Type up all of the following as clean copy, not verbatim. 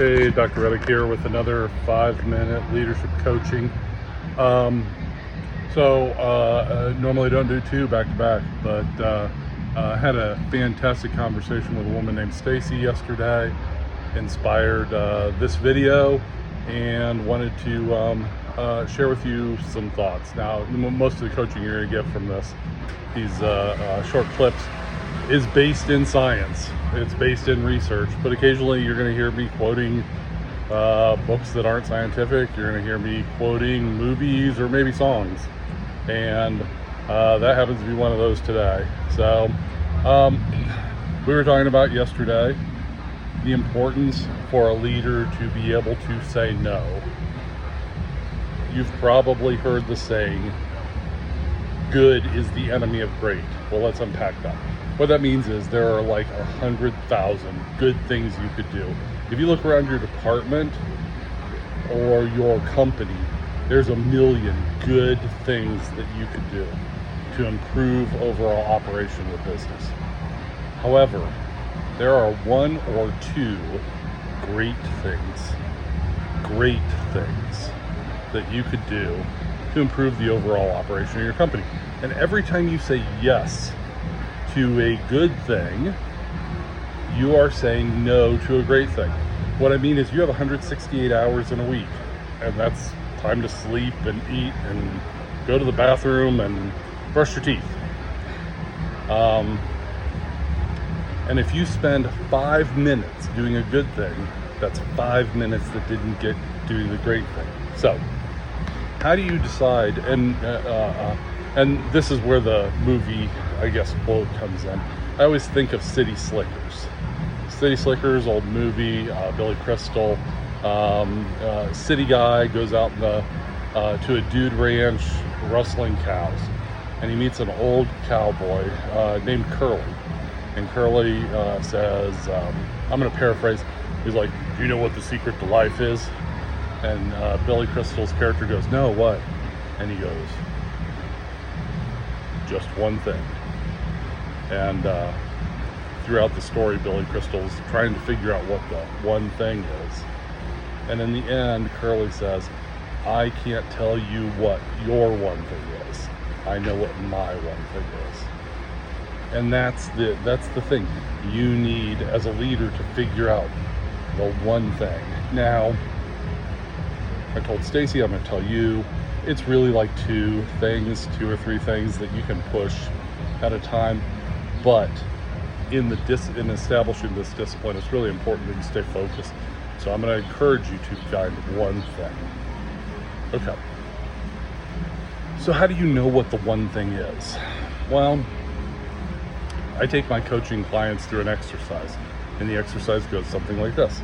Hey, Dr. Rettig here with another 5-minute leadership coaching. Normally don't do two back to back, but had a fantastic conversation with a woman named Stacy yesterday. Inspired this video and wanted to share with you some thoughts. Now, most of the coaching you're going to get from these short clips is based in science. It's based in research, but occasionally you're going to hear me quoting books that aren't scientific. You're going to hear me quoting movies or maybe songs, and that happens to be one of those today. So we were talking about yesterday the importance for a leader to be able to say no. You've probably heard the saying, good is the enemy of great. Well, let's unpack that. What that means is there are like 100,000 good things you could do. If you look around your department or your company, there's a million good things that you could do to improve overall operation of the business. However, there are one or two great things that you could do to improve the overall operation of your company. And every time you say yes to a good thing, you are saying no to a great thing. What I mean is you have 168 hours in a week, and that's time to sleep and eat and go to the bathroom and brush your teeth. And if you spend 5 minutes doing a good thing, that's 5 minutes that didn't get doing the great thing. So how do you decide? And this is where the movie, I guess, quote comes in. I always think of City Slickers. City Slickers, old movie, Billy Crystal. City guy goes out to a dude ranch rustling cows, and he meets an old cowboy named Curly. And Curly says, I'm going to paraphrase, he's like, do you know what the secret to life is? And Billy Crystal's character goes, no, what? And he goes, just one thing. And throughout the story, Billy Crystal's trying to figure out what the one thing is. And in the end, Curly says, I can't tell you what your one thing is. I know what my one thing is. And that's the thing. You need, as a leader, to figure out the one thing. Now, I told Stacy, I'm going to tell you, it's really like two or three things that you can push at a time. But in establishing this discipline, it's really important that you stay focused. So I'm going to encourage you to find one thing. Okay. So how do you know what the one thing is? Well, I take my coaching clients through an exercise, and the exercise goes something like this.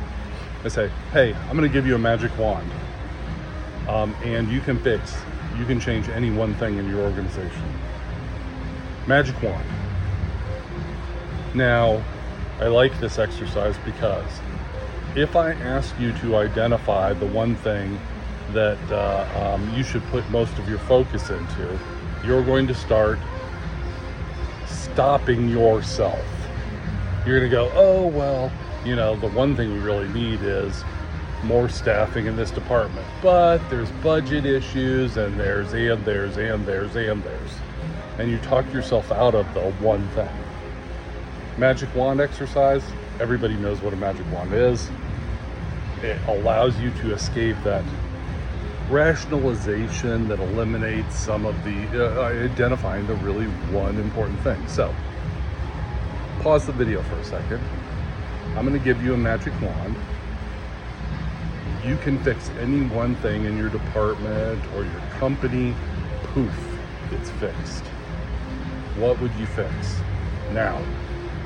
I say, hey, I'm going to give you a magic wand. And you can change any one thing in your organization. Magic wand. Now, I like this exercise because if I ask you to identify the one thing that you should put most of your focus into, you're going to start stopping yourself. You're going to go, oh, well, the one thing we really need is more staffing in this department, but there's budget issues, and there's, and you talk yourself out of the one thing. Magic wand exercise, everybody knows what a magic wand is. It allows you to escape that rationalization that eliminates some of the identifying the really one important thing. So pause the video for a second. I'm going to give you a magic wand. You can fix any one thing in your department or your company. Poof, it's fixed. What would you fix? Now,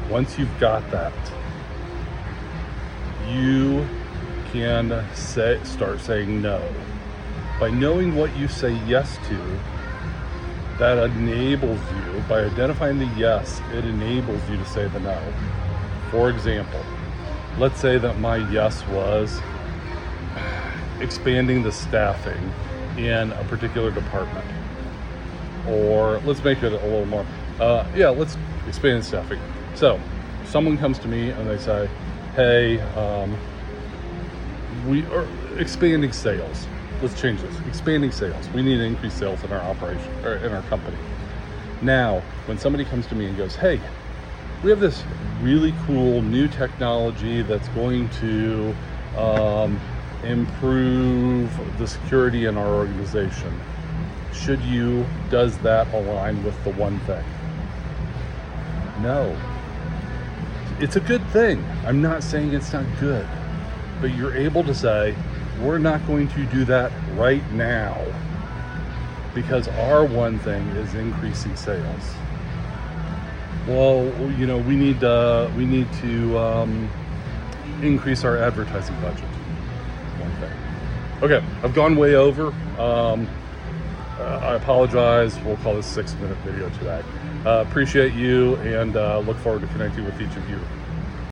once you've got that, you can start saying no. By knowing what you say yes to, that enables you, by identifying the yes, it enables you to say the no. For example, let's say that my yes was expanding the staffing in a particular department. Or let's make it a little more, let's expand the staffing. So someone comes to me and they say, hey, we are expanding sales. Let's change this. Expanding sales. We need to increase sales in our operation or in our company. Now, when somebody comes to me and goes, hey, we have this really cool new technology that's going to improve the security in our organization. Does that align with the one thing? No. It's a good thing. I'm not saying it's not good, but you're able to say, we're not going to do that right now because our one thing is increasing sales. Well, we need to increase our advertising budget. One thing. Okay, I've gone way over. I apologize. We'll call this a 6-minute video today. Appreciate you and look forward to connecting with each of you.